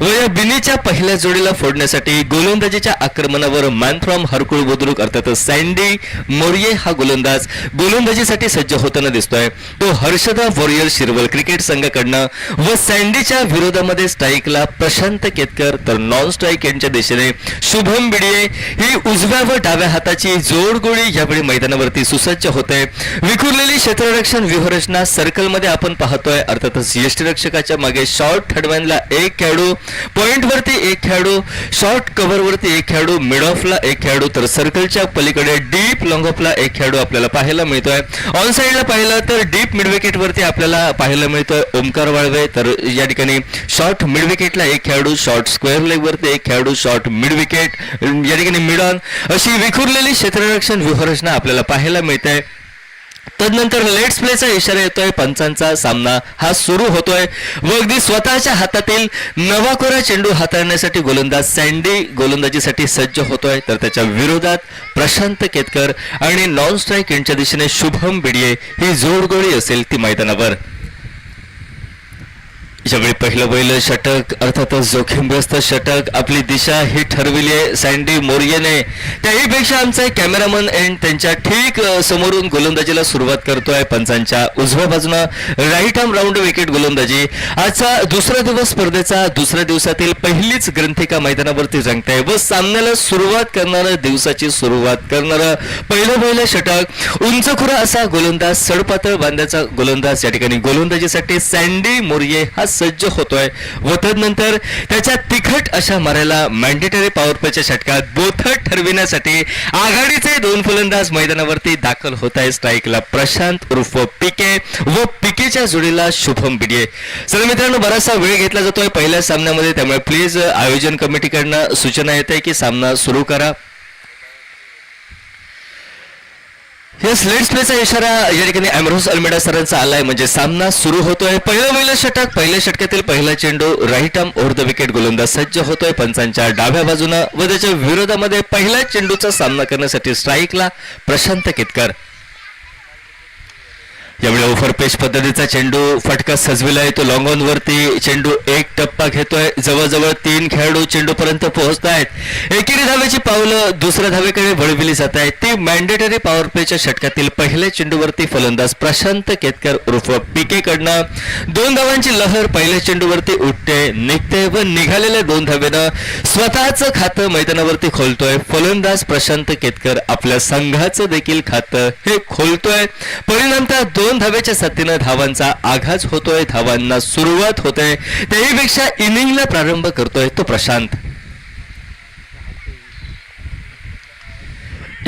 व या बिनीच्या पहिल्या जोडीला फोडण्यासाठी गोलंदाजीच्या आक्रमणावर मॅन फ्रॉम हरकुळ बुद्रुक अर्थात सँडी मोरिये हा गोलंदाज गोलंदाजीसाठी सज्ज होताना दिसतोय. तो हर्षदा वॉरियर शिरवल क्रिकेट संघाकडनं व सँडीच्या विरोधामध्ये स्ट्राईकला प्रशांत केतकर तर नॉन स्ट्राईक यांच्या दिशेने शुभम बिडिये ही उजव्या व डाव्या हाताची जोडगोळी यावेळी मैदानावरती सुसज्ज होते. विखुरलेली क्षेत्ररक्षण व्यूहरचना सर्कलमध्ये आपण पाहतोय. अर्थातच यष्टीरक्षकाच्या मागे शॉर्ट थर्डमॅनला एक खेळाडू, पॉइंट वरती एक खेळाडू, शॉर्ट कव्हर वरती एक खेळाडू, मिड ऑफला एक खेळाडू तर सर्कलच्या पलीकडे डीप लॉंग ऑफला एक खेळाडू आपल्याला पाहायला मिळतोय. ऑन साइडला पाहिलं तर डीप मिड विकेट वरती आपल्याला पाहायला मिळतोय ओमकार वाळवे. तर या ठिकाणी शॉर्ट मिड विकेटला एक खेळाडू, शॉर्ट स्क्वेअर लेग वरती एक खेळाडू, शॉर्ट मिड विकेट या ठिकाणी मिड ऑन अशी विखुरलेली क्षेत्ररक्षण व्यूहरचना आपल्याला पाहायला मिळते. तदनंतर लेट्स प्लेचा इशारा येतोय. पंचांचा सामना हा सुरू होतोय व अगदी स्वतःच्या हातातील नवा कोरा चेंडू हाताळण्यासाठी गोलंदाज सँडी गोलंदाजीसाठी सज्ज होतोय. तर त्याच्या विरोधात प्रशांत केतकर आणि नॉन स्ट्राईक यांच्या दिशेने शुभम बिडिये ही जोडगोळी असेल ती मैदानावर. यावेळी पहिलं पहिलं षटक अर्थातच जोखीमग्रस्त षटक आपली दिशा ही ठरविली आहे सँडी मोरियेने. त्याहीपेक्षा आमचा कॅमेरामन एंड त्यांच्या ठीक समोरून गोलंदाजीला सुरुवात करतोय. पंचांच्या उजव्या बाजूनं राईट आर्म राऊंड विकेट गोलंदाजी. आजचा दुसरा दिवस स्पर्धेचा दुसऱ्या दिवसातील पहिलीच ग्रंथिका मैदानावरती रंगते व सामन्याला सुरुवात करणारं दिवसाची सुरुवात करणारं पहिलं षटक उंचखुरा असा गोलंदाज सडपातळ बांध्याचा गोलंदाज या ठिकाणी गोलंदाजीसाठी सँडी मोरिये हा सज्ज होतोय व तदनंतर त्याच्या तिखट अशा मारायला मॅन्डेटरी पॉवर प्लेच्या षटकात बोथट ठरविण्यासाठी आघाडीचे दोन फलंदाज मैदानावरती दाखल होत आहे. स्ट्राईकला प्रशांत उर्फ पिके व पिकेच्या जोडीला शुभम बिडिये. चला मित्रांनो, बराचसा वेळ घेतला जातोय पहिल्या सामन्यामध्ये, त्यामुळे प्लीज आयोजन कमिटीकडनं सूचना येते की सामना सुरू करा. यस, लेट्स प्लेचा इशारा या ठिकाणी अमरोस अल्मेडा सरांचा आलाय म्हणजे सामना सुरू होतोय. पहिलं षटक, पहिल्या षटकातील पहिला चेंडू right arm over the wicket गोलंदाज सज्ज होतोय पंचांच्या डाव्या बाजूनं व त्याच्या विरोधामध्ये पहिल्या चेंडूचा सामना करण्यासाठी स्ट्राईकला प्रशांत केतकर. यावेळी ओव्हरपेच पद्धतीचा चेंडू फटका सजविलाय. तो लॉंग ऑन वरती चेंडू एक टप्पा घेतोय. जवळजवळ 3 खेळाडू चेंडूपर्यंत पोहोचतायत. एकेरी धावेची पावलं दुसऱ्या धावेकडे वळविली जात आहेत. ती मॅन्डेटरी पॉवर प्लेच्या षटकातील पहिल्या चेंडूवरती फलंदाज प्रशांत केतकर उर्फ पीके कडनं 2 धावांची लहर पहिल्या चेंडूवरती उठते, निघते व निघालेल्या 2 धावेनं स्वतःचं खातं मैदानावरती खोलतोय. फलंदाज प्रशांत केतकर आपल्या संघाचं देखील खातं हे खोलतोय. परिणामतः 2 धावेच्या साथीनं धावांचा आघात होतोय, धावांना सुरुवात होते. त्याहीपेक्षा इनिंगला प्रारंभ करतोय तो प्रशांत.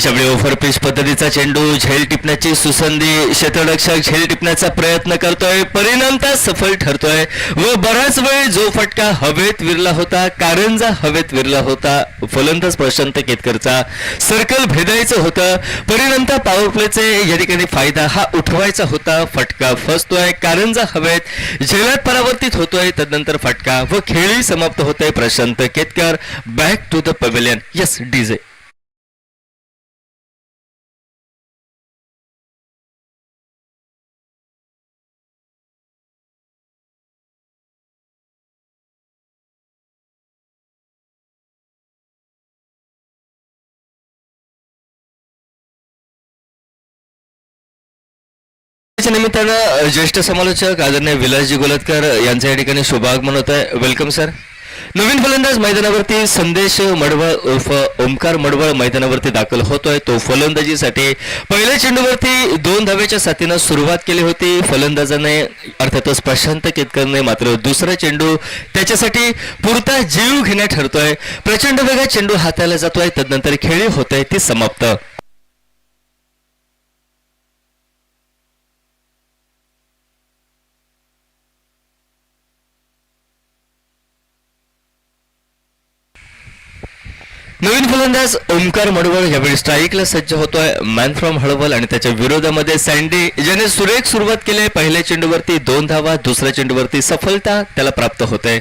यावेळी ओव्हरपिच पद्धतीचा चेंडू झेल टिपण्याची सुसंधी, क्षेत्ररक्षक झेल टिपण्याचा प्रयत्न करतोय, परिणामतः सफल ठरतोय व बराच वेळ जो फटका हवेत विरला होता, कारंजा हवेत विरला होता फलंदाज प्रशांत केतकरचा, सर्कल भेदायचं होतं, परिणामतः पॉवर प्लेचे या ठिकाणी फायदा हा उठवायचा होता. फटका फसतोय, कारंजा हवेत झेलात परावर्तित होतोय, तदनंतर फटका व खेळी समाप्त होतोय. Prashant Ketkar back to the pavilion. Yes DJ. निमित्तानं ज्येष्ठ समालोचक आदरणीय विलासजी गोलतकर यांच्या या ठिकाणी शुभागमन होत आहे. Welcome sir. नवीन फलंदाज मैदानावरती संदेश मडवळ उर्फ ओमकार मडवळ मैदानावरती दाखल होतोय. तो फलंदाजीसाठी पहिल्या चेंडूवरती 2 धावेच्या साथीनं सुरुवात केली होती फलंदाजाने अर्थातच प्रशांत केतकरने. मात्र दुसरा चेंडू त्याच्यासाठी पुरता जीव घेण्या ठरतोय. प्रचंड वेगात चेंडू हाताळला जातोय, तदनंतर खेळी होते ती समाप्त. नवीन फलंदाज ओमकार मडवळ यावेळी स्ट्राईकला सज्ज होतोय. मॅन फ्रॉम हळवल आणि त्याच्या विरोधामध्ये सँडी ज्याने सुरेख सुरुवात केली. पहिल्या चेंडूवरती 2 धावा, दुसऱ्या चेंडूवरती सफलता त्याला प्राप्त होते.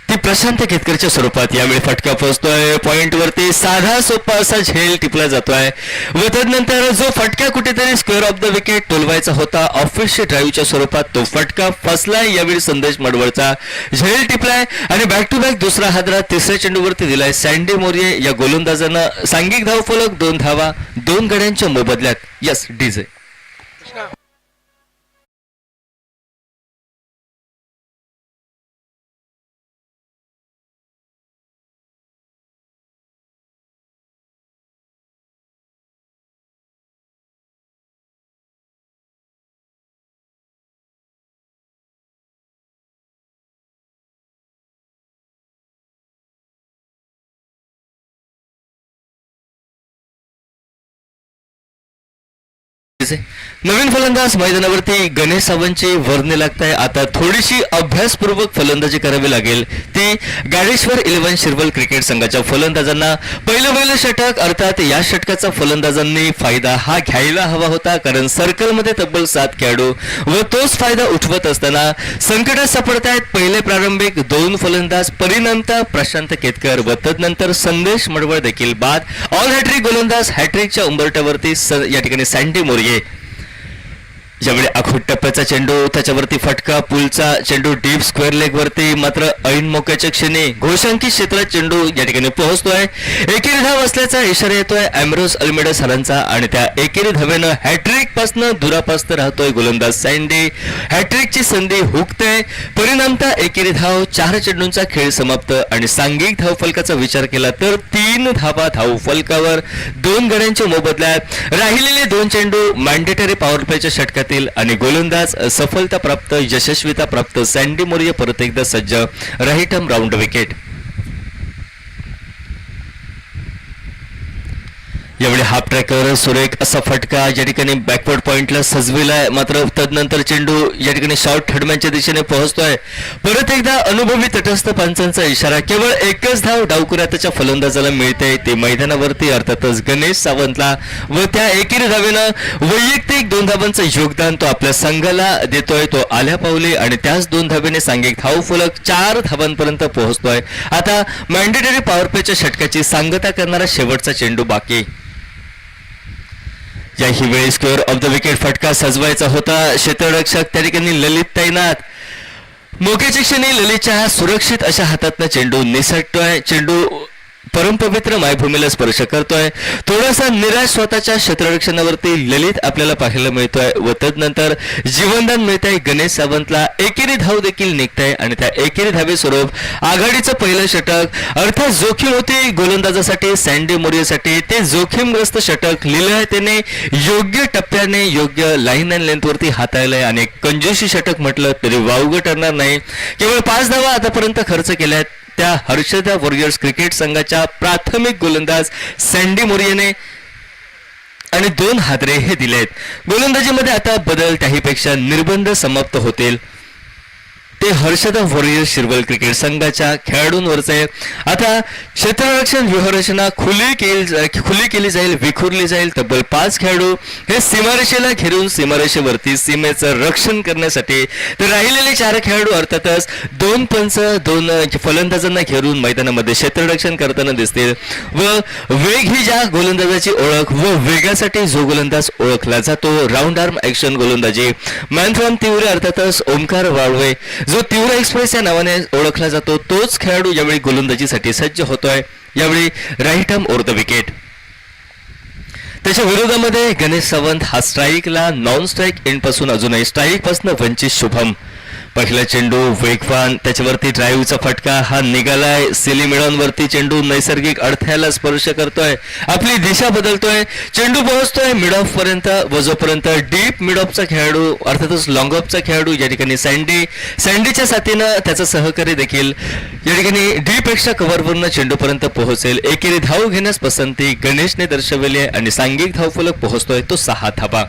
ती प्रशांत केतकरच्या स्वरूपात यावेळी फटका पोहोचतोय पॉइंट वरती. साधा सोपा असा झेल टिपला जातोय व तदनंतर जो फटका कुठेतरी स्क्वेअर ऑफ द विकेट टोलवायचा होता ऑफिसच्या ड्राईव्हच्या स्वरूपात तो फटका फसलाय. यावेळी संदेश मडवळचा झेल टिपलाय आणि बॅक टू बॅक दुसरा हादरा तिसऱ्या चेंडूवरती दिलाय सँडी मोरिये या गोलंदाजानं. सांघिक धावफलक 2 धावा 2 गड्यांच्या मोबदल्यात. यस डीजे नवीन फलंदाज मैदानावरती गणेश सावंतची वर्णी लागताय. आता थोडीशी अभ्यासपूर्वक फलंदाजी करावी लागेल ती गाडेश्वर 11 शिरवल क्रिकेट संघाच्या फलंदाजांना. पहिलं षटक अर्थात या षटकाचा फलंदाजांनी फायदा हा घ्यायला हवा होता कारण सर्कलमध्ये तब्बल 7 खेळाडू व तोच फायदा उठवत असताना संकटात सापडतायत पहिले प्रारंभिक 2 फलंदाज. परिणामतः प्रशांत केतकर व तदनंतर संदेश मडवळ देखील बाद. ऑल हॅट्रिक गोलंदाज हॅट्रिकच्या उंबरट्यावरती या ठिकाणी सँडी मोरिये. ज्यावेळी आखूट टप्प्याचा चेंडू त्याच्यावरती फटका पुलचा चेंडू डीप स्क्वेअर लेग वरती मात्र ऐन मोक्याच्या क्षणी घोषांकित क्षेत्रात चेंडू या ठिकाणी पोहोचतोय. एकेरी धाव असल्याचा इशारा येतोय अॅम्ब्रोस अल्मेडा सरांचा आणि त्या एकेरी धावेनं हॅट्रिक पासनं दुरापास्त राहतोय गोलंदाज सँडी. हॅट्रिकची संधी हुकते. परिणामतः एकेरी धाव 4 चेंडूंचा खेळ समाप्त आणि सांघिक धावफलकाचा विचार केला तर 3 धावा धावफलकावर 2 गड्यांच्या मोबदल्यात. राहिलेले 2 चेंडू मॅन्डेटरी पॉवर प्लेच्या षटकात आणि गोलंदाज सफलता प्राप्त यशस्वीता प्राप्त सँडी मोरिये परत एकदा सज्ज. Right round wicket. यावेळी हाफ ट्रॅकर सुरेख असा फटका या ठिकाणी बॅकवर्ड पॉइंटला सजविलाय मात्र तदनंतर चेंडू या ठिकाणी शॉर्ट थर्डमॅनच्या दिशेने पोहोचतोय. परत एकदा अनुभवी तटस्थ पंचांचा इशारा. केवळ एकच धाव डावकुऱ्याच्या फलंदाजाला मिळते ते मैदानावरती अर्थातच गणेश सावंतला व त्या एकेरी धावेनं वैयक्तिक 2 धावांचं योगदान तो आपल्या संघाला देतोय. तो आल्या पावले आणि त्याच 2 धावेने सांघिक धावफलक 4 धावांपर्यंत पोहोचतोय. आता मॅन्डेटरी पॉवर प्लेच्या षटकाची सांगता करणारा शेवटचा चेंडू बाकी. याही वेळी स्क्वेअर ऑफ द विकेट फटका सजवायचा होता. क्षेत्ररक्षक त्या ठिकाणी ललित तैनात. मोक्याच्या क्षणी ललितच्या सुरक्षित अशा हातातनं चेंडू निसटतोय. चेंडू परमपवित्र मायभूमीला स्पर्श करतोय. थोडासा निराश स्वतःच्या क्षेत्ररक्षणावरती ललित आपल्याला पाहायला मिळतोय व तदनंतर जीवनदान मिळतंय गणेश सावंतला. एकेरी धाव देखील निघतंय आणि त्या एकेरी धावे स्वरूप आघाडीचं पहिलं षटक अर्थात जोखीम होती गोलंदाजासाठी सँडी मोरियेसाठी. ते जोखीमग्रस्त षटक लिहिलंय त्याने योग्य टप्प्याने योग्य लाईन अँड लेंथवरती हाताळलंय आणि कंजूसी षटक म्हटलं तरी वावगं ठरणार नाही. केवळ 5 धावा आतापर्यंत खर्च केल्यात त्या हर्षदा वॉरियर्स क्रिकेट संघाच्या प्राथमिक गोलंदाज सँडी मोरियेने आणि 2 हादरे हे दिलेत. गोलंदाजीमध्ये आता बदल त्याहीपेक्षा निर्बंध समाप्त होतील ते हर्षदा वॉरियर्स शिरवल क्रिकेट संघाच्या खेळाडूंवरचे. आता क्षेत्ररक्षण व्यूहरचना खुली केली जाईल विखुरली जाईल. तब्बल 5 खेळाडू हे सीमारेषेला घेरून सीमारेषेवरती सीमेचं रक्षण करण्यासाठी तर राहिलेले 4 खेळाडू अर्थातच 2 पंच 2 फलंदाजांना घेरून मैदानामध्ये क्षेत्ररक्षण करताना दिसतील. व वेग ही ज्या गोलंदाजाची ओळख व वेगासाठी जो गोलंदाज ओळखला जातो राऊंड आर्म ॲक्शन गोलंदाजी मॅन फ्रॉम तिवरे अर्थातच ओमकार वाळवे जो तीव्र एक्सप्रेस या नावाने ओळखला जातो तोच खेळाडू यावेळी गोलंदाजीसाठी सज्ज होतोय. यावेळी right arm over the wicket. त्याच्या विरोधामध्ये गणेश सावंत हा स्ट्राईकला नॉन स्ट्राईक एंड पासून अजूनही स्ट्राईक पासून वंचित शुभम. पहिला चेंडू वेगवान त्याच्यावरती ड्राईव्हचा फटका हा निघालाय. सिली मिडॉनवरती चेंडू नैसर्गिक अडथळ्याला स्पर्श करतोय. आपली दिशा बदलतोय. चेंडू पोहोचतोय मिड ऑफ पर्यंत व जोपर्यंत डीप मिड ऑफचा खेळाडू अर्थातच लॉंग ऑफचा खेळाडू या ठिकाणी सँडीच्या साथीनं त्याचा सहकारी देखील या ठिकाणी डीप एक्स्ट्रा कव्हरवरनं चेंडूपर्यंत पोहोचेल. एकेरी धाव घेण्यास पसंती गणेशने दर्शवली आहे आणि सांघिक धावफलक पोहोचतोय तो 6 धावा.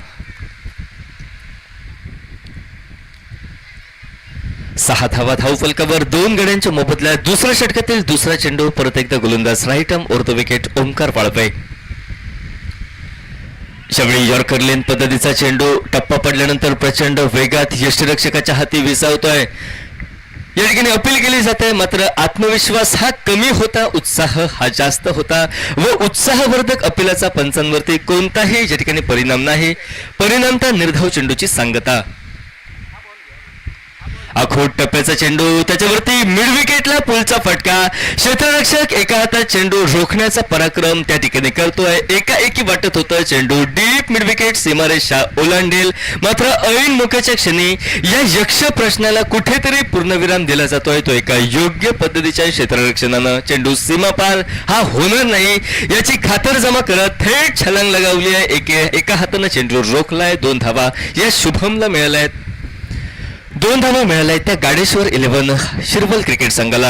6 धावा धावफलकावर 2 गड्यांच्या मोबदल्यात. दुसऱ्या षटकातील दुसरा चेंडू परत एकदा गोलंदाज right arm over the wicket Omkar Walve. यावेळी यॉर्कर लेन पद्धतीचा चेंडू टप्पा पडल्यानंतर प्रचंड वेगात यष्टीरक्षकाच्या हाती विसावतोय. या ठिकाणी अपील केली जाते, मात्र आत्मविश्वास हा कमी होता, उत्साह हा जास्त होता व उत्साहवर्धक अपिलाचा पंचांवरती कोणताही या ठिकाणी परिणाम नाही. परिणामता निर्धाव चेंडूची सांगता. आखोट टप्प्याचा चेंडू, त्याच्यावरती मिड विकेटला पुलचा फटका. क्षेत्ररक्षक एका हातात चेंडू रोखण्याचा पराक्रम त्या ठिकाणी करतोय. एकाएकी वाटत होतं चेंडू डीप मिड विकेट सीमारेषा ओलांडेल, मात्र ऐन मुखाच्या क्षणी या यक्ष प्रश्नाला कुठेतरी पूर्णविराम दिला जातोय. तो एका योग्य पद्धतीच्या क्षेत्ररक्षणानं चेंडू सीमापार हा होणार नाही याची खातरजमा करत थेट छलांग लगावली आहे. एका हातानं चेंडू रोखलाय. 2 धावा या शुभमला मिळाल्या आहेत. 2 धावा मिळाल्या त्या गाडेश्वर 11 शिरवल क्रिकेट संघाला.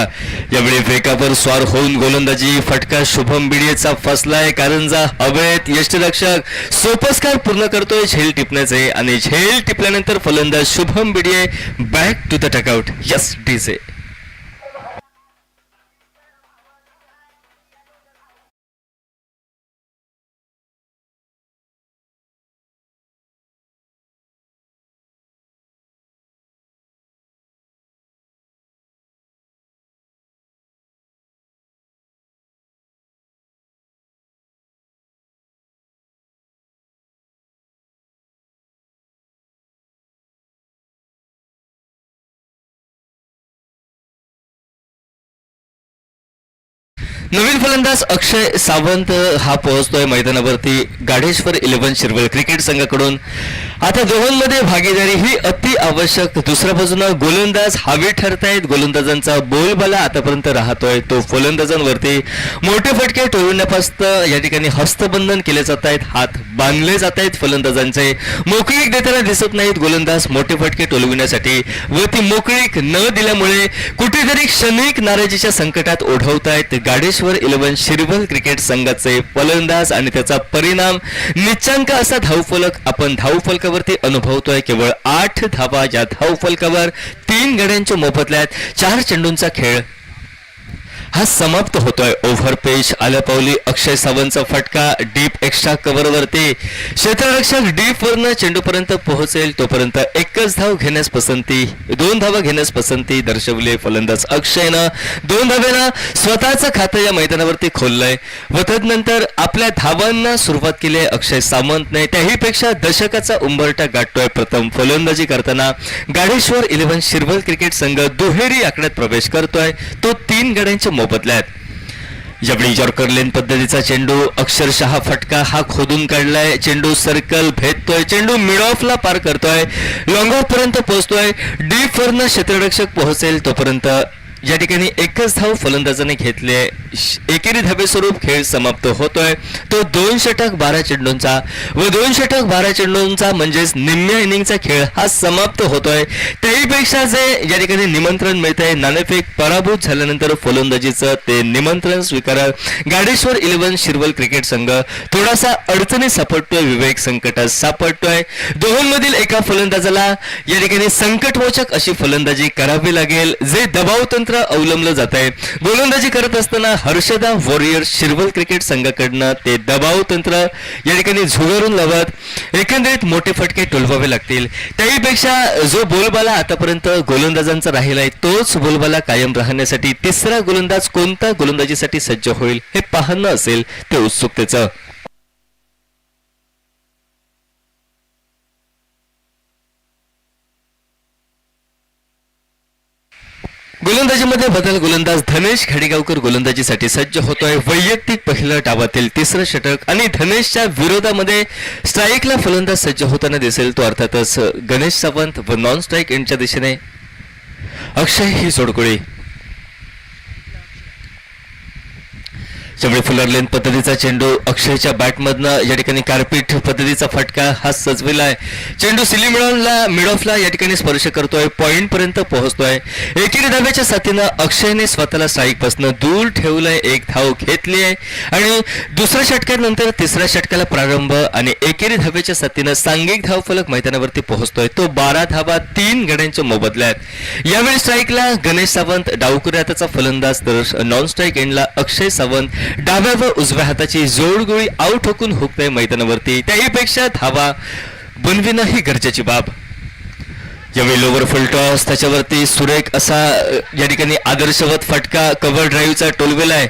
यावेळी वेगावर स्वार होऊन गोलंदाजी फटका शुभम बिडियेचा फसलाय. कारंजा हवेत, यष्टीरक्षक सोपस्कार पूर्ण करतोय झेल टिपण्याचे आणि झेल टिपल्यानंतर फलंदाज Shubham Bidiye back to the dugout. Yes DJ. नवीन फलंदाज अक्षय सावंत हा पोहोचतोय मैदानावरती गाडेश्वर 11 शिरवळ क्रिकेट संघाकडून. आता दोघांमध्ये भागीदारी ही अति आवश्यक. दुसऱ्या बाजूनं गोलंदाज हवे ठरतायत. गोलंदाजांचा बोलबाला आतापर्यंत राहतोय तो फलंदाजांवरती. मोठे फटके टोळविण्यापासून या ठिकाणी हस्तबंधन केले जात आहेत, हात बांधले जात आहेत फलंदाजांचे. मोकळीक देताना दिसत नाहीत गोलंदाज मोठे फटके टोलविण्यासाठी व ती मोकळीक न दिल्यामुळे कुठेतरी क्षणिक नाराजीच्या संकटात ओढवतायत गाडेश्वर 11 शिरवल क्रिकेट संघाचे फलंदाज आणि त्याचा परिणाम निच्चांक असा धावफलक आपण धावफलकावरती अनुभवतोय. केवळ 8 धावा या धावफलकावर 3 गड्यांच्या मोबदल्यात 4 चेंडूंचा खेळ हा समाप्त होतोय. ओव्हर पेच आल्यापावली अक्षय सावंतचा फटका डीप एक्स्ट्रा कव्हरवरती. क्षेत्ररक्षक डीप वरनं चेंडूपर्यंत पोहोचेल तोपर्यंत एकच धाव घेण्यास पसंती, 2 धावा घेण्यास पसंती दर्शवली फलंदाज अक्षयनं. 2 धाव्यानं स्वतःचं खातं या मैदानावरती खोललंय व तदनंतर आपल्या धावांना सुरुवात केली आहे अक्षय सावंतने. त्याहीपेक्षा दशकाचा उंबरठा गाठतोय प्रथम फलंदाजी करताना गाडेश्वर 11 शिरवल क्रिकेट संघ दुहेरी आकड्यात प्रवेश करतोय. तो 3 गड्यांच्या मोबदल्यात. यावेळी यॉर्कर लेन पद्धतीचा चेंडू अक्षरशः फटका हा खोदून काढलाय. चेंडू सर्कल भेदतोय. चेंडू मिड ऑफला पार करतोय. लॉंग ऑफ पर्यंत पोहोचतोय. डीप वरनं क्षेत्ररक्षक पोहोचेल तोपर्यंत या ठिकाणी एकच धाव फलंदाजाने घेतले. एकेरी धाबे स्वरूप खेळ समाप्त होतोय. तो 2 षटक 12 चेंडूंचा व 2 षटक 12 चेंडूंचा म्हणजेच निम्म्या इनिंगचा खेळ हा समाप्त होतोय. त्याहीपेक्षा जे या ठिकाणी निमंत्रण मिळतंय नाणेफेक पराभूत झाल्यानंतर फलंदाजीचं ते निमंत्रण स्वीकारत गाडेश्वर 11 शिरवल क्रिकेट संघ थोडासा अडचणीत सापडतोय, विवेक संकटात सापडतोय. दोघांमधील एका फलंदाजाला या ठिकाणी संकटमोचक अशी फलंदाजी करावी लागेल जे दबाव तंत्र अवलंबलं जात आहे. गोलंदाजी करत असताना हर्षदा वॉरियर्स शिरवल क्रिकेट संघाकडनं ते दबाव तंत्र या ठिकाणी झुगारून लावत एकंदरीत मोठे फटके टोलवावे लागतील. त्याहीपेक्षा जो बोलबाला आतापर्यंत गोलंदाजांचा राहिलाय तोच बोलबाला कायम राहण्यासाठी तिसरा गोलंदाज कोणता गोलंदाजीसाठी सज्ज होईल हे पाहणं असेल ते उत्सुकतेचं. गोलंदाजीमध्ये बदल. गोलंदाज धनेश खाडीगावकर गोलंदाजीसाठी सज्ज होतोय. वैयक्तिक पहिल्या डावातील 3रं षटक आणि धनेशच्या विरोधामध्ये स्ट्राईकला फलंदाज सज्ज होताना दिसेल तो अर्थातच गणेश सावंत व नॉन स्ट्राईक एंडच्या दिशेने अक्षय ही जोडगोळी. त्यामुळे फुलर लेन पद्धतीचा चेंडू अक्षयच्या बॅटमधनं या ठिकाणी कार्पेट पद्धतीचा फटका हा सजविलाय. चेंडू सिलिमिडॉनला मिड ऑफला या ठिकाणी स्पर्श करतोय, पॉइंट पर्यंत पोहोचतोय. एकेरी धाब्याच्या साथीनं अक्षयने स्वतःला स्ट्राईक पासून दूर ठेवलंय. 1 धाव घेतली आहे आणि दुसऱ्या षटकानंतर 3ऱ्या षटकाला प्रारंभ आणि एकेरी धाब्याच्या साथीनं सांघिक धावफलक मैदानावरती पोहोचतोय. तो 12 धावा 3 गड्यांच्या मोबदल्यात. यावेळी स्ट्राईकला गणेश सावंत डावकुऱ्या हाताचा फलंदाज तर नॉन स्ट्राईक एंडला अक्षय सावंत डाव्या व उजव्या हाताची जोडगोळी आऊट ठोकून हुकते मैदानावरती. त्याहीपेक्षा धावा बनविणं ही गरजेची बाब. यावेळी लोवर फुल टॉस, त्याच्यावरती सुरेख असा या ठिकाणी आदर्शवत फटका कव्हर ड्राईव्हचा टोलविलाय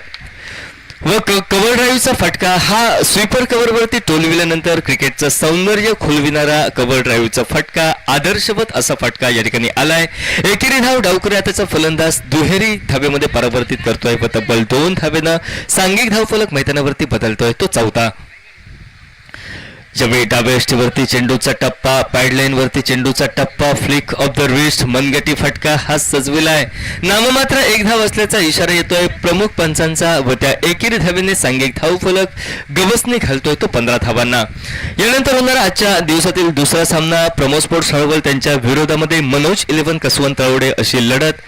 व कव्हर ड्राईव्हचा फटका हा स्वीपर कव्हरवरती टोलविल्यानंतर क्रिकेटचं सौंदर्य खुलविणारा कव्हर ड्राईव्हचा फटका आदर्शवत असा फटका या ठिकाणी आलाय. एकेरी धाव डावकरी त्याचा फलंदाज दुहेरी धावेमध्ये परावर्तित करतोय व तब्बल 2 धावेनं सांघिक धावफलक मैदानावरती बदलतोय तो चौथा. ज्यावेळी डाव्या यष्टीवरती चेंडूचा टप्पा, पॅडलाईन वरती चेंडूचा टप्पा, फ्लिक ऑफ द रिस्ट मनगटी फटका हा सजविलाय. नाममात्र 1 धाव असल्याचा इशारा येतोय प्रमुख पंचांचा व त्या एकेरी धावेने सांघिक धावफलक गवसणी घालतोय तो 15 धावांना. यानंतर होणारा आजच्या दिवसातील दुसरा सामना प्रमोद स्पोर्ट्स हळवल त्यांच्या विरोधामध्ये मनोज 11 कसवंत तळवडे अशी लढत.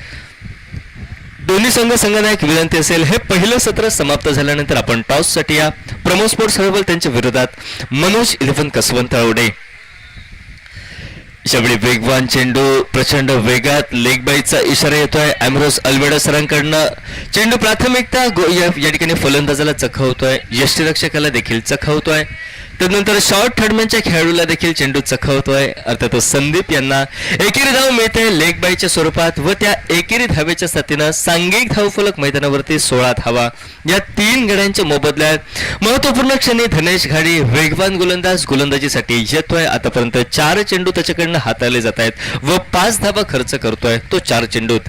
दोन्ही संघनायक विनंती असेल, हे पहिलं सत्र समाप्त झाल्यानंतर आपण टॉससाठी या. प्रमोद स्पोर्ट्स हळवल त्यांच्या विरोधात मनोज 11 कसवंत तळवडे. यावेळी वेगवान चेंडू प्रचंड वेगात लेग बाईचा इशारा येतोय अॅम्ब्रोस अल्वेडा सरांकडनं. चेंडू प्राथमिकता या ठिकाणी फलंदाजाला चखवतोय, यष्टीरक्षकाला देखील चखवतोय. त्यानंतर शॉर्ट थर्डमॅनच्या खेळाडूला देखील चेंडू चखवतोय. अर्थात संदीप यांना एकेरी धाव मिळते लेग बाईच्या स्वरूपात व त्या एकेरी धावेच्या साथीनं सांघिक धावफलक मैदानावरती 16 धावा. या 3 गड्यांच्या मोबदल्यात महत्वपूर्ण क्षणी धनेश घाडी वेगवान गोलंदाजीसाठी येतोय. आतापर्यंत 4 चेंडू त्याच्याकडनं हाताळले जात आहेत व 5 धावा खर्च करतोय तो 4 चेंडूत.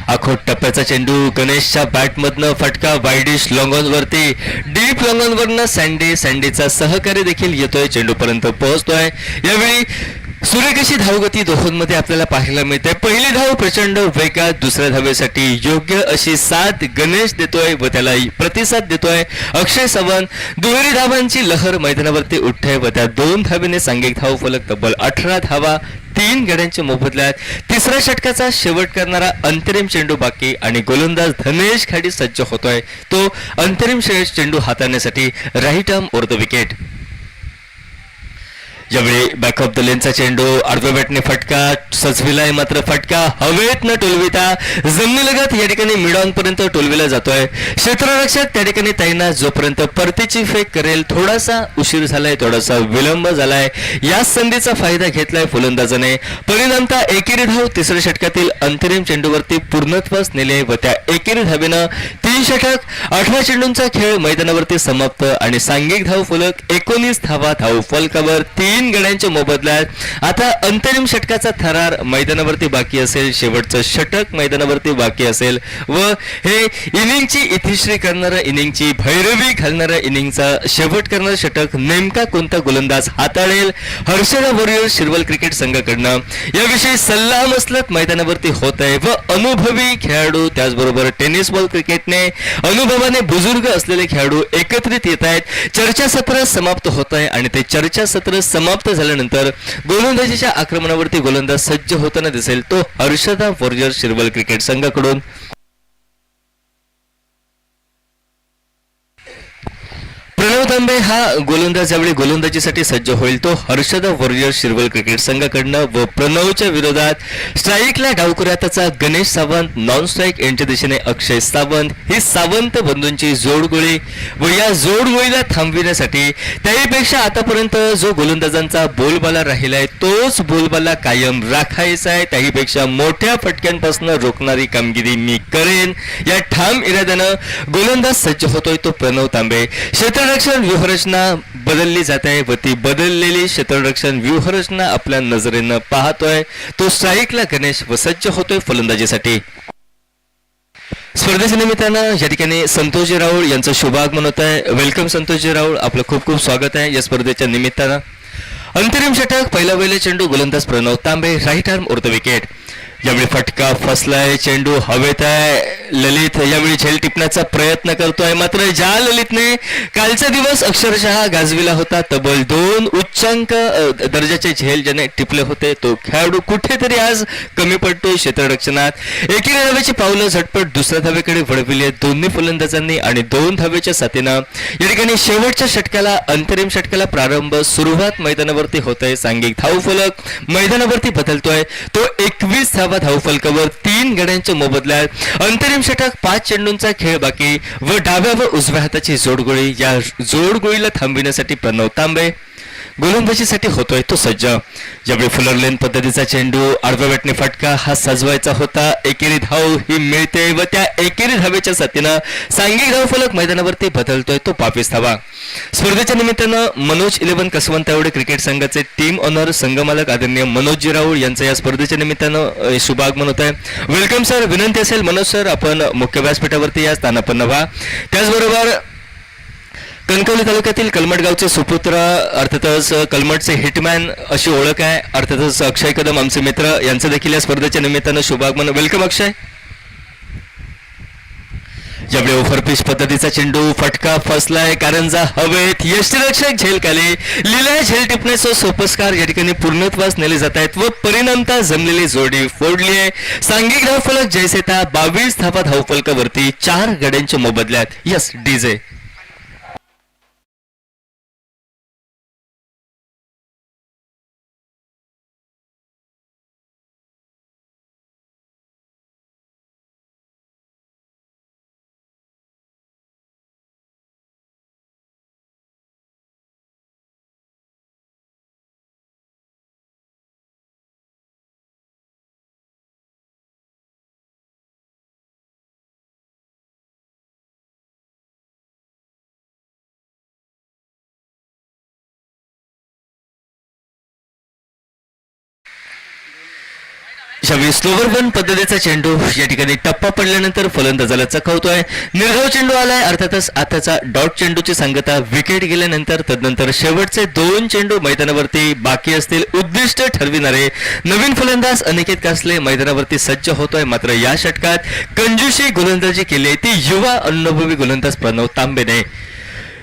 आखोट टप्प्याचा चेंडू गणेशच्या बॅटमधनं फटका वाईडिश लॉंगॉनवरती, डीप लॉंगॉनवरनं सँडीचा सहकारी देखील येतोय, चेंडूपर्यंत पोहोचतोय. यावेळी सुरेख धावगती दोहोंमध्ये आपल्याला पाहायला मिळते. पहिली धाव प्रचंड वेगात, दुसऱ्या धावेसाठी योग्य अशी साथ गणेश देतोय व त्याला प्रतिसाद देतोय अक्षय सावंत. दुहेरी धावांची लहर मैदानावरती उठते व त्या 2 धावेने सांघिक धावफलक तब्बल 18 धावा 3 गड्यांच्या मोबदल्यात. तिसऱ्या षटकाचा शेवट करणारा अंतरिम चेंडू बाकी आणि गोलंदाज धनेश घाडी सज्ज होतोय तो अंतरिम चेंडू हाताळण्यासाठी right arm over the wicket. यावेळी बॅक ऑफ द लेनचा चेंडू आडव्या बॅटने फटका सजविलाय, मात्र फटका हवेत न टोलविता जमिनीलगत या ठिकाणी मिडॉन पर्यंत टोलविला जातोय. क्षेत्ररक्षक त्या ठिकाणी ताईना जोपर्यंत परतीची फेक करेल थोडासा उशीर झालाय, थोडासा विलंब झालाय. या संधीचा फायदा घेतलाय फलंदाजाने. परिणामता एकेरी धाव तिसऱ्या षटकातील अंतरिम चेंडूवरती पूर्णत्वास नेले व त्या एकेरी धावेनं 3 षटक 18 चेंडूंचा खेळ मैदानावरती समाप्त आणि सांघिक धाव फलक 19 धावा धाव फलकावर 3 गड्यांच्या मोबदल्यात. आता अंतरिम षटकाचा थरार मैदानावरती बाकी असेल, शेवटचं षटक मैदानावरती बाकी असेल व हे इनिंगची इतिश्री करणारं, इनिंगची भैरवी घालणारं, इनिंगचा शेवट करणारं षटक नेमका कोणता गोलंदाज हाताळेल हर्षदा वॉरियर्स शिरवल क्रिकेट संघाकडनं याविषयी सल्ला मसलत मैदानावरती होत आहे व अनुभवी खेळाडू त्याचबरोबर टेनिस बॉल क्रिकेटने अनुभवाने बुजुर्ग असलेले खेळाडू एकत्रित येत आहेत. चर्चासत्र समाप्त होत आहे आणि ते चर्चासत्र समाप्त झाल्यानंतर गोलंदाजीच्या आक्रमणावरती गोलंदाज सज्ज होताना दिसेल तो हर्षदा वॉरियर्स शिरवल क्रिकेट संघाकडून. प्रणव तांबे हा गोलंदाज यावेळी गोलंदाजीसाठी सज्ज होईल तो हर्षदा वॉरियर्स शिरवल क्रिकेट संघाकडनं व प्रणवच्या विरोधात स्ट्राईकला डावकऱ्या त्याचा गणेश सावंत, नॉन स्ट्राईक यांच्या दिशेने अक्षय सावंत. ही सावंत बंधूंची जोडगोळी व या जोडगोळीला थांबविण्यासाठी त्याहीपेक्षा आतापर्यंत जो गोलंदाजांचा बोलबाला राहिलाय तोच बोलबाला कायम राखायचा आहे. त्याहीपेक्षा मोठ्या फटक्यांपासून रोखणारी कामगिरी मी करेन या ठाम इराद्यानं गोलंदाज सज्ज होतोय तो प्रणव तांबे. क्षेत्ररक्षण व्यूहरचना बदलली जात आहे व ती बदललेली क्षेत्ररक्षण व्यूहरचना आपल्या नजरेनं पाहतोय तो स्ट्राईकला गणेश व सज्ज होतोय फलंदाजीसाठी. स्पर्धेच्या निमित्तानं या ठिकाणी संतोषजी राऊळ यांचं शुभागमन होत आहे. वेलकम संतोषजी राऊळ, आपलं खूप खूप स्वागत आहे या स्पर्धेच्या निमित्तानं. अंतरिम षटक पहिला वेळे चेंडू गोलंदाज Pranav Tambe right arm over the wicket. यावेळी फटका फसलाय, चेंडू हवेत आहे. ललित यावेळी झेल टिपण्याचा प्रयत्न करतोय, मात्र ज्या ललितने कालचा दिवस अक्षरशः गाजविला होता तब्बल 2 उच्चांक दर्जाचे झेल ज्याने टिपले होते तो खेळाडू कुठेतरी आज कमी पडतोय क्षेत्ररक्षणात. एकेरी धावेची पावलं झटपट दुसऱ्या धावेकडे वळविली आहेत दोन्ही फलंदाजांनी आणि 2 धावेच्या साथीनं या ठिकाणी शेवटच्या षटकाला अंतरिम षटकाला प्रारंभ सुरुवात मैदानावरती होत आहे. सांघिक धावफलक मैदानावरती बदलतोय तो 21 धावा धावफलकावर 3 गड्यांच्या मोबदल्यात. अंतरिम षटक 5 चेंडूंचा खेळ बाकी व डाव्या व उजव्या हाताची जोडगोळी. या जोडगोळीला थांबविण्यासाठी प्रणव तांबे गोलंदाजीसाठी होतोय तो सज्ज. ज्यावेळी फुलर लेन पद्धतीचा चेंडू आडव्या बॅटने फटका हा सजवायचा होता. एकेरी धाव ही मिळते व त्या एकेरी धावेच्या साथीनं सांघिक धावफलक मैदानावरती बदलतोय तो 22 धावा. स्पर्धेच्या निमित्तानं मनोज 11 कसवंत तावडे क्रिकेट संघाचे टीम ऑनर संघमालक आदरणीय मनोजी राऊळ यांचं या स्पर्धेच्या निमित्तानं शुभागमन होत आहे. Welcome sir. विनंती असेल मनोज सर आपण मुख्य व्यासपीठावरती या स्थानापन्न व्हा. त्याचबरोबर कणकवली तालुक्यातील कलमट गावचे सुपुत्र अर्थातच कलमटचे हिटमॅन अशी ओळख आहे अर्थातच अक्षय कदम आमचे मित्र यांचं देखील या स्पर्धेच्या निमित्तानं शुभागमन. वेलकम अक्षय. ज्यावेळी ओव्हरपिच पद्धतीचा चेंडू फटका फसलाय कारंजा हवेत यष्टीरक्षक झेल खाली लिलाय झेल टिपण्याचं सोपस्कार या ठिकाणी पूर्णत्वास नेले जात आहेत व परिणामता जमलेली जोडी फोडली आहे. सांघिक धावफलक जयसेता 22 धावा धावफलकावरती 4 गड्यांच्या मोबदल्यात. Yes DJ. स्लोवर वन पद्धतीचा चेंडू या ठिकाणी टप्पा पडल्यानंतर फलंदाजाला चकवतोय. निर्धाव चेंडू आलाय अर्थातच आताचा डॉट चेंडूची सांगता विकेट गेल्यानंतर तदनंतर शेवटचे 2 चेंडू मैदानावरती बाकी असतील. उद्दिष्ट ठरविणारे नवीन फलंदाज अनिकेत कासले मैदानावरती सज्ज होतोय. मात्र या षटकात कंजूशी गोलंदाजी केली आहे ती युवा अनुभवी गोलंदाज प्रणव तांबेने.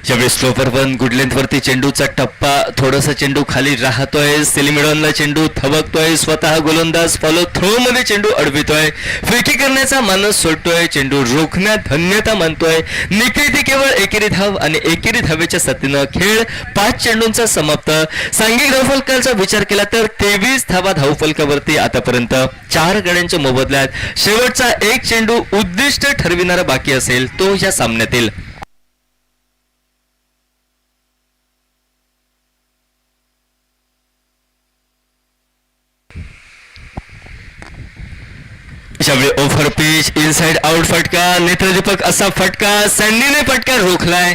ज्यावेळी स्लोवर वन गुड लेंथ वरती चेंडूचा टप्पा थोडासा चेंडू खाली राहतोय. सेलिमिडॉनला चेंडू थबकतोय. स्वतः गोलंदाज फॉलो थ्रो मध्ये चेंडू अडवितोय. फेकी करण्याचा मानस सोडतोय. चेंडू रोखण्यात धन्यता मानतोय. निकृती केवळ एकेरी धाव आणि एकेरी धावेच्या साथीनं खेळ 5 चेंडूंचा समाप्त. सांघिक धावफलकाचा विचार केला तर 23 धावा धावफलकावरती आतापर्यंत 4 गड्यांच्या मोबदल्यात शेवटचा 1 चेंडू उद्दिष्ट ठरविणारा बाकी असेल तो या सामन्यातील. ज्यावेळी ओव्हर पिच इनसाइड आउट फटका नेत्रदीपक असा फटका सँडीने फटका रोखलाय.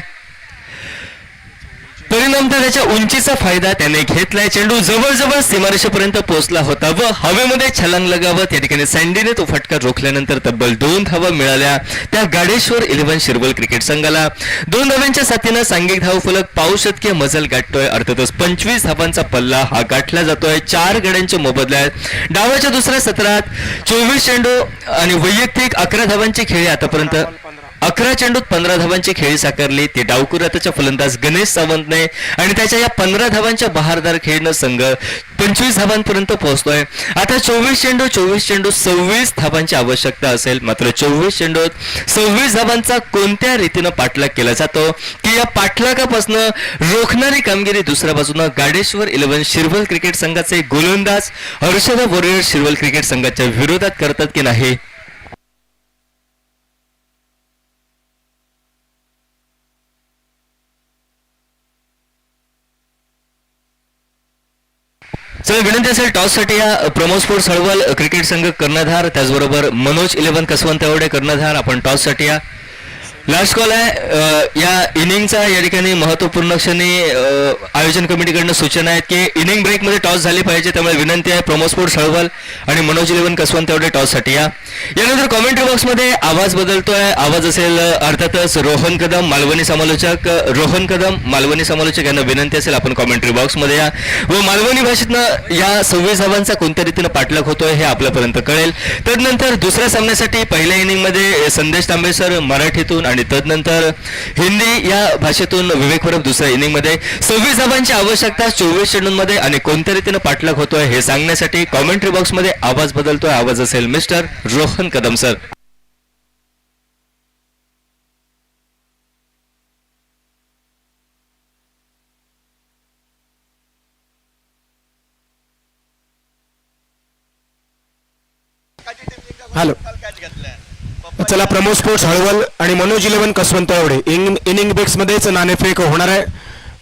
परिणामतः त्याच्या उंचीचा फायदा त्याने घेतलाय. चेंडू जवळजवळ सीमारेषेपर्यंत पोहोचला होता व हवेमध्ये छलांग लगावत या ठिकाणी सँडीने तो फटका रोखल्यानंतर तब्बल 2 धावा मिळाल्या त्या गाडेश्वर 11 शिरवल क्रिकेट संघाला. 2 धाव्यांच्या साथीनं सांघिक धावफलक पाऊशतकीय मजल गाठतोय. अर्थातच 25 धावांचा पल्ला हा गाठला जातोय 4 गड्यांच्या मोबदल्यात. डावाच्या दुसऱ्या सत्रात 24 चेंडू आणि वैयक्तिक 11 धावांची खेळी आतापर्यंत 11 चेंडूत 15 धावांची खेळी साकारली. ते डावकुराताच्या फलंदाज गणेश सावंतने आणि त्याच्या या 15 धावांच्या बहारदार खेळीनं संघ 25 धावांपर्यंत पोहोचतोय. आता 24 चेंडू 26 धावांची आवश्यकता असेल. मात्र 24 चेंडूत 26 धावांचा कोणत्या रीतीनं पाठलाग केला जातो की या पाठलागापासून रोखणारी कामगिरी दुसऱ्या बाजूनं गाडेश्वर 11 शिरवल क्रिकेट संघाचे गोलंदाज हर्षदा वॉरियर शिरवल क्रिकेट संघाच्या विरोधात करतात की नाही. चला विनंती असेल टॉससाठी या प्रमोद स्पोर्ट्स हळवल क्रिकेट संघ कर्णधार त्याचबरोबर मनोज 11 कसवंत तावडे कर्णधार आपण टॉससाठी या. लास्ट कॉल आहे या इनिंगचा या ठिकाणी महत्वपूर्ण क्षणी आयोजन कमिटीकडनं सूचना आहेत की इनिंग ब्रेकमध्ये टॉस झाली पाहिजे. त्यामुळे विनंती आहे प्रमोद स्पोर्ट्स हळवल आणि मनोज 11 कसवंत तावडे टॉससाठी या. यानंतर कॉमेंट्री बॉक्समध्ये आवाज बदलतोय. आवाज असेल अर्थातच रोहन कदम मालवणी समालोचक यांना विनंती असेल आपण कॉमेंट्री बॉक्समध्ये या व मालवणी भाषेतनं या 26 धावांचा कोणत्या रीतीनं पाठलाग होतोय हे आपल्यापर्यंत कळेल. तदनंतर दुसऱ्या सामन्यासाठी पहिल्या इनिंगमध्ये संदेश तांबे सर मराठीतून आणि तदनंतर हिंदी या भाषेतून विवेक परब दुसऱ्या इनिंगमध्ये 26 धावांची आवश्यकता 24 चेंडूंमध्ये आणि कोणत्या रीतीनं पाठलाग होतोय हे सांगण्यासाठी कॉमेंट्री बॉक्समध्ये आवाज बदलतोय. आवाज असेल mister Rohan Kadam sir. Hello. चला प्रमोद स्पोर्ट्स हळवल आणि मनोज 11 कसवंत तावडे इनिंग ब्रेक्स मध्येच नाणेफेक होणार आहे.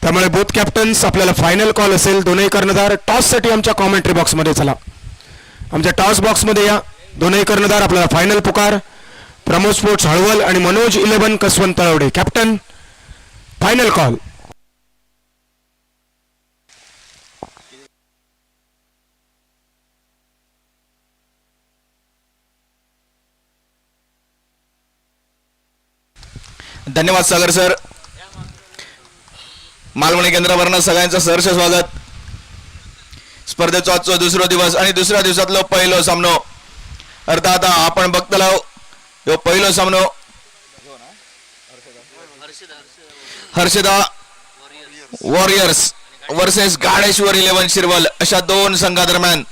त्यामुळे बोथ कॅप्टन्स आपल्याला फायनल कॉल असेल. दोनही कर्णधार टॉससाठी आमच्या कॉमेंट्री बॉक्समध्ये चला. आमच्या टॉस बॉक्समध्ये या. दोनही कर्णधार आपल्याला फायनल पुकार. प्रमोद स्पोर्ट्स हळवल आणि Manoj 11 Kasvant Talwade. Captain final call. धन्यवाद सागर सर. मालवणी केंद्रावरनं सगळ्यांचं सहर्ष स्वागत. स्पर्धेचा आजचा दुसरा दिवस आणि दुसऱ्या दिवसातलो पहिलो सामनो अर्थात आपण बघतलो ह्यो पहिलो सामनो हर्षदा वॉरियर्स वर्सेस गाडेश्वर 11 शिरवल अशा दोन संघादरम्यान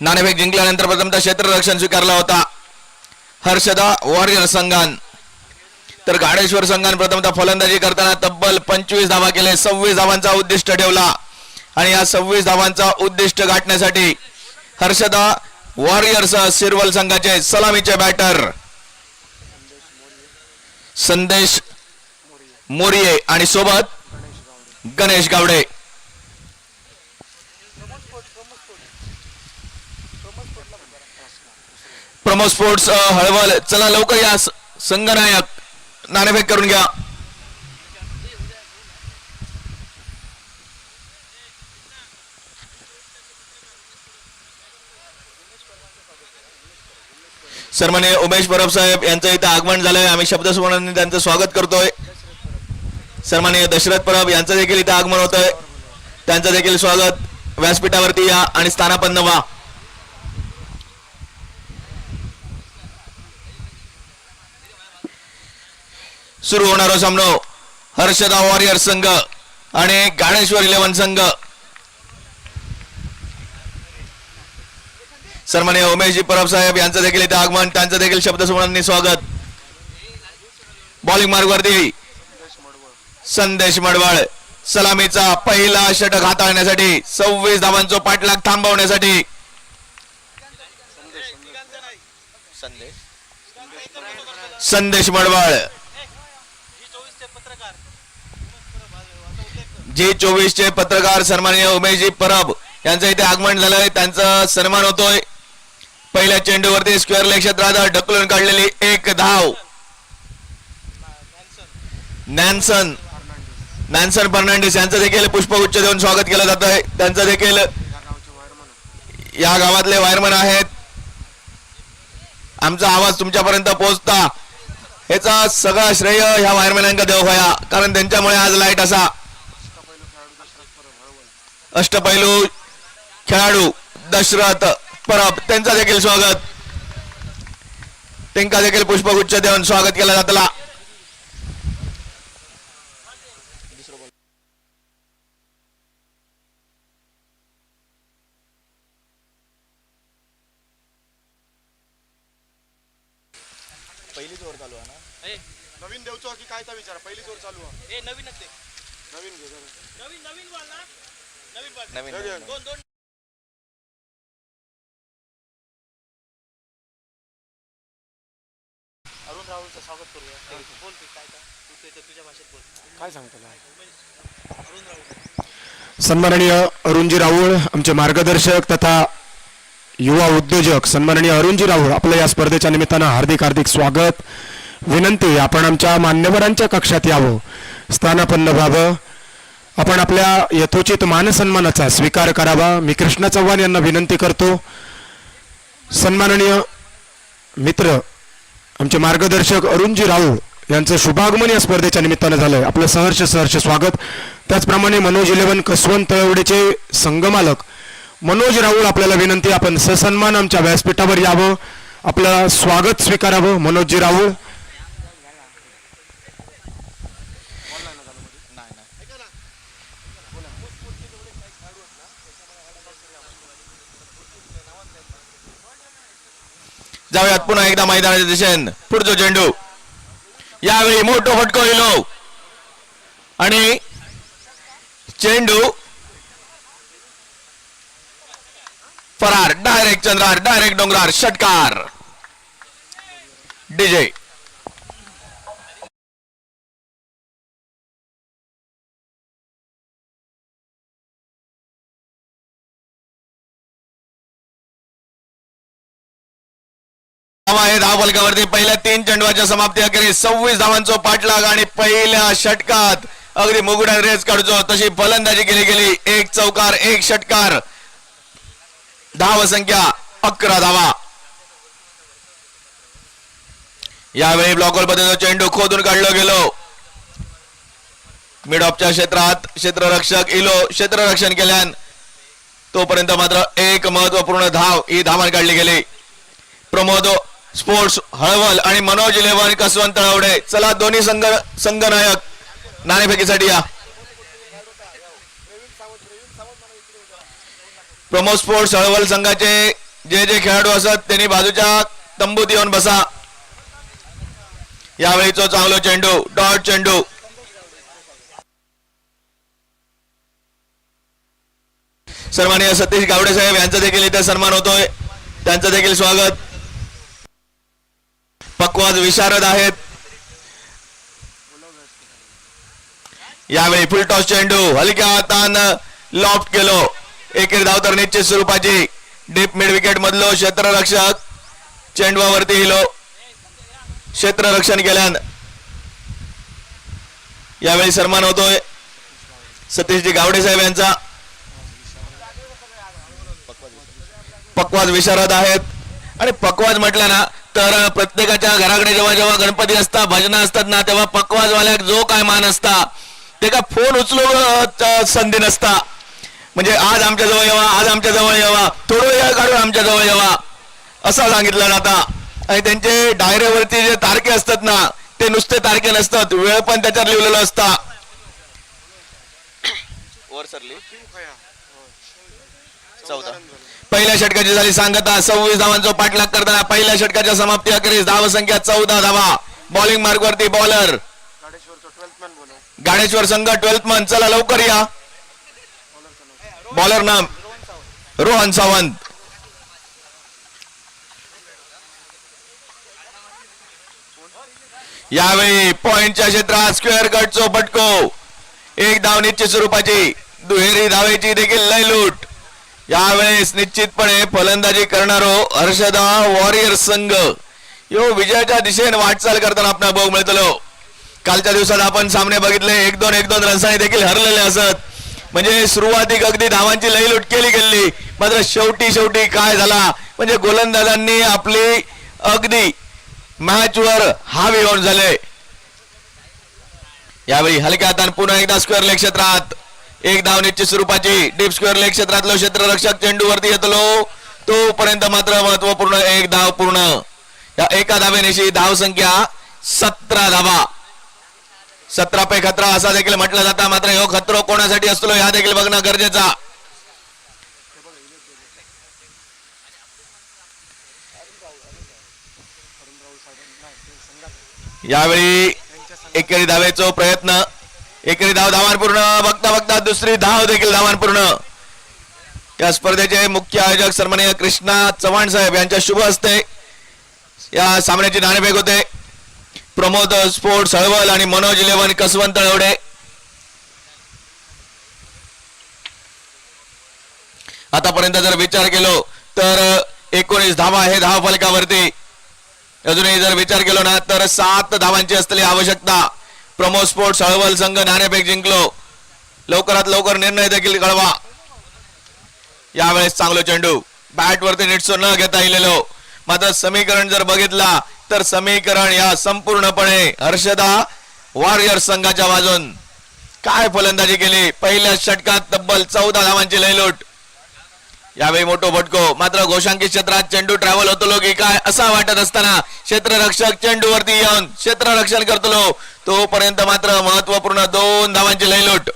नाणेफेक जिंकल्यानंतर प्रथमतः क्षेत्ररक्षण स्वीकारला होता हर्षदा वॉरियर संघान. तर गाडेश्वर संघाने प्रथमतः फलंदाजी करताना तब्बल 25 धावा केले. 26 धावांचा उद्दिष्ट ठेवला आणि या 26 धावांचा उद्दिष्ट गाठण्यासाठी हर्षदा वॉरियर्स शिरवल संघाचे सलामीचे बॅटर संदेश मोरिये आणि सोबत गणेश गावडे. प्रमोद स्पोर्ट्स हळवल चला लवकर या. संघनायक नाणेफेक करून घ्या. सन्माननीय उमेश परब साहेब यांचं इथं आगमन झालंय. आम्ही शब्दसुमनाने त्यांचं स्वागत करतोय. सन्माननीय दशरथ परब यांचं देखील इथं आगमन होतंय. त्यांचं देखील स्वागत. व्यासपीठावरती या आणि स्थानापन्न व्हा. सुरू होणारा सामनो हर्षदा वॉरियर संघ आणि गाडेश्वर 11 संघ. सन्माननीय उमेशजी परब साहेब यांचं देखील इथे आगमन. त्यांचं देखील शब्दसुमनांनी स्वागत. बॉलिंग मार्गवरती संदेश मडवळ सलामीचा पहिला षटक हाताळण्यासाठी 26 धावांचा पाठलाग थांबवण्यासाठी संदेश मडवळ G24 चे पत्रकार सन्माननीय उमेशजी परब यांचं इथे आगमन झालंय. त्यांचा सन्मान होतोय. पहिल्या चेंडूवरती स्क्वेअर लेग क्षेत्रात ढकलून काढलेली एक धाव नॅन्सन फर्नांडिस यांचं देखील पुष्पगुच्छ देऊन स्वागत केलं जात आहे. त्यांचं देखील या गावातले वायरमन आहेत. आमचा आवाज तुमच्यापर्यंत पोहोचता ह्याचा सगळा श्रेय ह्या वायरमॅनांका देव व्हाया, कारण त्यांच्यामुळे आज लाईट असा अष्टपैलू खेळाडू दशरथ परब त्यांचा देखील स्वागत. त्यांना देखील पुष्पगुच्छ देऊन स्वागत केलं जातला. पहिलीच ओव्हर चालू आहे ना. नवीन देवचो की काय विचार. पहिलीच ओव्हर चालू आहे. नवीनच ते नवीन घे जरा. नवीन बॉल ना. नवीन बॉल दोन अरुण राहुलचं स्वागत करूया. बोल काय तुझ्या भाषेत बोल. काय सांगतो अरुण राहुल. सन्माननीय अरुणजी राऊळ आमचे मार्गदर्शक तथा युवा उद्योजक सन्माननीय अरुणजी राऊळ आपलं या स्पर्धेच्या निमित्तानं हार्दिक हार्दिक स्वागत. विनंती आपण आमच्या मान्यवरांच्या कक्षात यावं, स्थानापन्न व्हावं. आपण आपल्या यथोचित मानसन्मानाचा स्वीकार करावा. मी कृष्णा चव्हाण यांना विनंती करतो. सन्माननीय मित्र आमचे मार्गदर्शक अरुणजी राऊळ यांचं शुभागमन या स्पर्धेच्या निमित्तानं झालंय. आपलं सहर्ष स्वागत. त्याचप्रमाणे मनोज 11 कसवंत तळवडेचे संघमालक मनोज राऊळ आपल्याला विनंती आपण सन्मान आमच्या व्यासपीठावर यावं, आपलं स्वागत स्वीकारावं. मनोजजी राऊळ जाऊयात पुन्हा एकदा मैदानाच्या दिशेने. पुढचा चेंडू यावेळी मोठो फटको येलो आणि चेंडू फरार. डायरेक्ट चंद्रार, डायरेक्ट डोंगरार, षटकार. डीजे धावा आहे धावफलकावरती पहिल्या 3 चेंडूच्या समाप्ती अखेरीस 26 धावांचा पाठलाग आणि पहिल्या षटकात अगदी मुगडा रेस काढतो तशी फलंदाजी केली गेली. 1 चौकार 1 षटकार, धाव संख्या 11 धावा. यावेळी ब्लॉकवर पद्धतीने चेंडू खोदून काढलो गेलो. मिड ऑफच्या क्षेत्रात क्षेत्ररक्षक इलो क्षेत्ररक्षण केल्यान तोपर्यंत मात्र एक महत्वपूर्ण धाव ही धावण काढली गेली. प्रमोद स्पोर्ट्स हळवल आणि मनोज 11 कसवंत तळवडे, चला दोन्ही संघनायक नाणेफेकीसाठी या. प्रमोद स्पोर्ट्स हळवल संघाचे जे जे खेळाडू असत त्यांनी बाजूच्या तंबूत येऊन बसा. यावेळी तो चांगला चेंडू डॉट चेंडू. सन्माननीय सतीश गावडे साहेब यांचा देखील इथे सन्मान होतोय, त्यांचं देखील स्वागत. पक्वाज विशारद आहेत. यावेळी फुल टॉस चेंडू हलक्या हातानं लॉफ्ट केलो. एकेरी धाव तर निश्चित स्वरूपाची. डीप मिड विकेट मधलो क्षेत्ररक्षक चेंडूवरती हिलो क्षेत्ररक्षण केल्यान यावेळी सन्मान होतोय सतीशजी गावडे साहेब यांचा. पक्वाज विशारद आहेत आणि पक्वाज म्हटलं ना तर प्रत्येकाच्या घराकडे जेव्हा जेव्हा गणपती असतात भजन असतात ना तेव्हा पक्वाजवाल्याक जो काय मान असता ते का फोन उचलून संधी नसता. म्हणजे आज आमच्या जवळ यावा, आज आमच्या जवळ यावा, थोडं वेळ काढून आमच्या जवळ यावा असं सांगितलं जाता. आणि त्यांचे डायरीवरती जे तारखे असतात ना ते नुसते तारखे नसतात, वेळ पण त्याच्यात लिहिलेलं असता. पहिल्या षटकाची झाली सांगता. 26 धावांचा पाठलाग करताना पहिल्या षटकाच्या समाप्ती अखेरीस धाव संख्या 14 धावा. बॉलिंग मार्कवरती बॉलर गाडेश्वर संघ 12th मन. चला लवकर या. बॉलर नाम रोहन सावंत. यावेळी पॉइंटच्या क्षेत्रात स्क्वेअर कटचो फटको. एक धाव निश्चित स्वरूपाची. दुहेरी धावेची देखील लयलूट. यावेळेस निश्चितपणे फलंदाजी करणारो हर्षदा वॉरियर संघ यो विजयाच्या दिशेने वाटचाल करताना आपल्याला बघू मिळतलो. कालच्या दिवसात आपण सामने बघितले 1-2 रन्सांनी देखील हरलेले असत. म्हणजे सुरुवातीक अगदी धावांची लयलूट केली गेली मात्र शेवटी काय झाला म्हणजे गोलंदाजांनी आपली अगदी मॅचवर हावी होऊन झाले. यावेळी हलक्या हाताने पुन्हा एकदा स्क्वेअर लेग क्षेत्रात एक धाव निश्चित स्वरूपाची. डीप स्क्वेअर लेग क्षेत्रातलो क्षेत्ररक्षक चेंडूवरती येतलो तोपर्यंत मात्र महत्वपूर्ण एक धाव पूर्ण. या एका धावेनिशी धाव संख्या 17 धावा. 17 पे खतरा असा देखील म्हटलं जाता. मात्र ह्यो खतरो कोणासाठी असतो ह्या देखील बघणं गरजेचा. यावेळी एकेरी धावेचा प्रयत्न. एकेरी धाव धावांपूर्ण. बघता दुसरी धाव देखील धावांपूर्ण. या स्पर्धेचे मुख्य आयोजक सन्माननीय कृष्णा चव्हाण साहेब यांच्या शुभ हस्ते या सामन्याची नाणेफेक होते. प्रमोद स्पोर्ट्स हळवल आणि मनोज 11 कसवंत तळवडे. आतापर्यंत जर विचार केलो तर 19 धावा आहे धाव फलकावरती. अजूनही जर विचार केलो ना तर 7 धावांची असलेली आवश्यकता. प्रमोद स्पोर्ट्स हळवल संघ नाणेफेक जिंकलो. लवकरात लवकर निर्णय देखील कळवा. यावेळेस चांगलो चेंडू बॅट वरती निटसो न घेता इलेलो. मात्र समीकरण जर बघितला तर समीकरण या संपूर्णपणे हर्षदा वॉरियर संघाच्या बाजून. काय फलंदाजी केली. पहिल्या षटकात तब्बल 14 धावांची लयलूट. यावेळी मोठो फटको. मात्र घोषांकित क्षेत्रात चेंडू ट्रॅव्हल होतो की काय असा वाटत असताना क्षेत्ररक्षक चेंडूवरती येऊन क्षेत्ररक्षण करतो तोपर्यंत मात्र महत्वपूर्ण 2 धावांची लयलूट.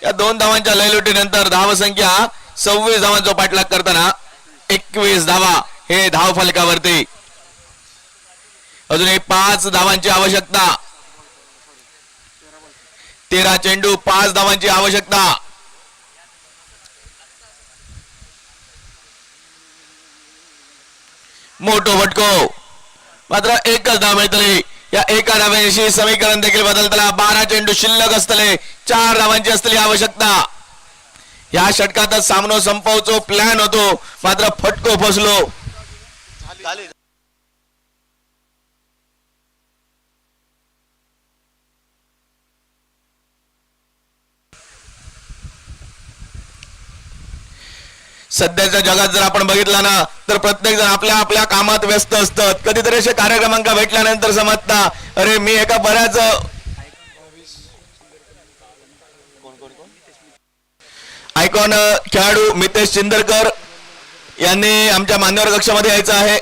या 2 धावांच्या लयलुटीनंतर धाव संख्या 26 धावांचा पाठलाग करताना 21 धावा हे धाव फलकावरती. अजूनही 5 धावांची आवश्यकता. 13 चेंडू 5 धावांची आवश्यकता. मोठो फटको. मात्र एकच धाव मिळतली. या एका धावेशी समीकरण देखील बदलताना 12 चेंडू शिल्लक असतले. 4 धावांची असलेली आवश्यकता. या षटकातच सामनो संपवचो प्लॅन होतो मात्र फटको फसलो. सध्याच्या जगात जर आपण बघितलं ना तर प्रत्येक जण आपल्या आपल्या कामात व्यस्त असतात. कधीतरी असे कार्यक्रमांक भेटल्यानंतर समजता अरे मी एका बऱ्याच आयकॉन खेळाडू मितेश चिंदरकर यांनी आमच्या मान्यवर कक्षामध्ये यायचं आहे.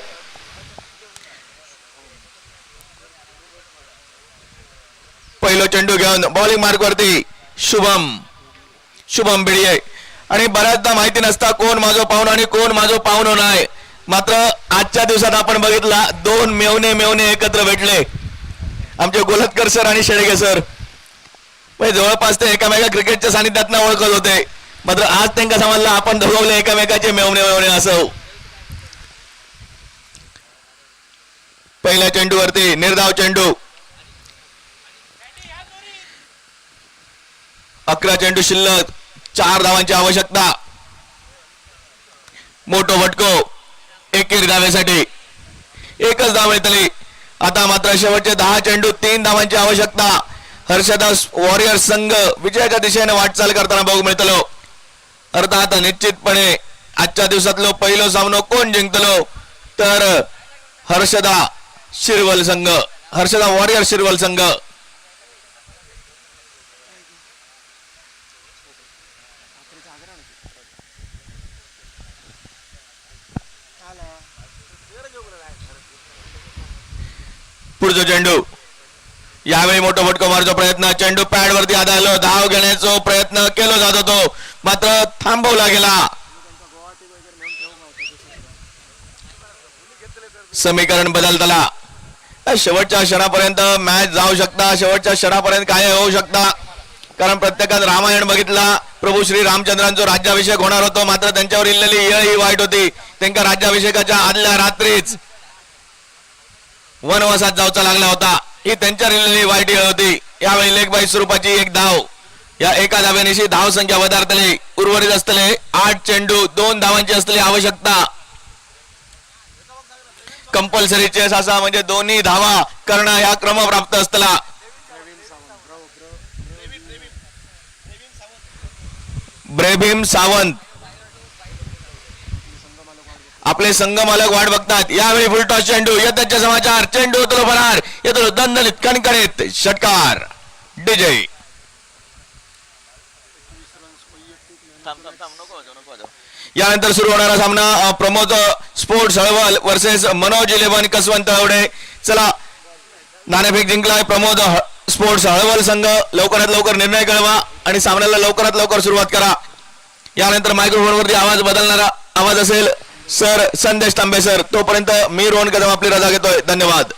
पहिला चेंडू घेऊन बॉलिंग मार्क वरती शुभम बिडिये. आणि बऱ्याचदा माहिती नसता कोण माझं पाहुणं आणि कोण माझं पाहुणं नाही. मात्र आजच्या दिवसात आपण बघितला दोन मेवणे एकत्र भेटले. आमचे गोलतकर सर आणि शेळके सर जवळपास ते एकामेका क्रिकेटच्या सानिध्यात ओळखत होते. मात्र आज त्यांना समजलं आपण दोघवले एकामेकाचे मेवणे असं. पहिल्या चेंडूवरती निर्धाव चेंडू. 11 चेंडू शिल्लक, 4 धावांची आवश्यकता. मोठो फटको एकेरी धावेसाठी, एकच धाव मिळतली. आता मात्र शेवटचे 10 चेंडू 3 धावांची आवश्यकता. हर्षदास वॉरियर्स संघ विजयाच्या दिशेने वाटचाल करताना बघू मिळतलो. अर्थात निश्चितपणे आजच्या दिवसातलो पहिलो सामनो कोण जिंकतलो तर हर्षदा वॉरियर शिरवल संघ. पुढचा चेंडू यावेळी मोठा फटको मारण्याचा प्रयत्न. चेंडू पॅड वरती आदळलो. धाव घेण्याचा प्रयत्न केला जात होतो मात्र थांबवला गेला. समीकरण बदलताना शेवटच्या क्षणापर्यंत मॅच जाऊ शकता. शेवटच्या क्षणापर्यंत काय होऊ शकता कारण प्रत्येकात रामायण बघितला. प्रभू श्री रामचंद्रांचा राज्याभिषेक होणार होतो मात्र त्यांच्यावर इल्लेली येळ ही वाईट होती. त्यांच्या राज्याभिषेकाच्या आदल्या रात्रीच वनवासात जाऊचा लागला होता. ही त्यांच्या रिलेली वाईट वेळ होती. यावेळी लेग बाय स्वरूपाची एक धाव. या एका धावेनिशी धाव संख्या वधारतली. उर्वरित असतले 8 चेंडू 2 धावांची असलेली आवश्यकता. कंपल्सरी चेस असा म्हणजे दोन्ही धावा करणं या क्रम प्राप्त असतला. ब्रेभिम सावंत आपले संघ मालक वाट बघतात. यावेळी फुलटॉस चेंडू. येत्याचे समाचार. चेंडू येतो फरार. येतो दणदणीत कणकणीत षटकार. डीजे यानंतर सुरू होणारा सामना प्रमोद स्पोर्ट्स हळवल वर्सेस मनोज 11 कसवंत तळवडे. चला नाणेफेक जिंकलाय प्रमोद स्पोर्ट्स हळवल संघ. लवकरात लवकर निर्णय कळवा आणि सामन्याला लवकरात लवकर सुरुवात करा. यानंतर मायक्रोफोन वरती आवाज बदलणारा आवाज असेल सर संदेश तांबे सर. तोपर्यंत मी रोहन कदम आपली रजा घेतोय. धन्यवाद.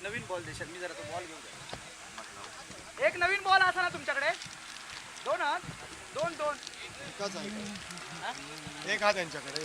नवीन बॉल देशात मी जरा तो बॉल घेऊन जाईल. एक नवीन बॉल असा ना तुमच्याकडे. 2 हात 2 एक हात त्यांच्याकडे.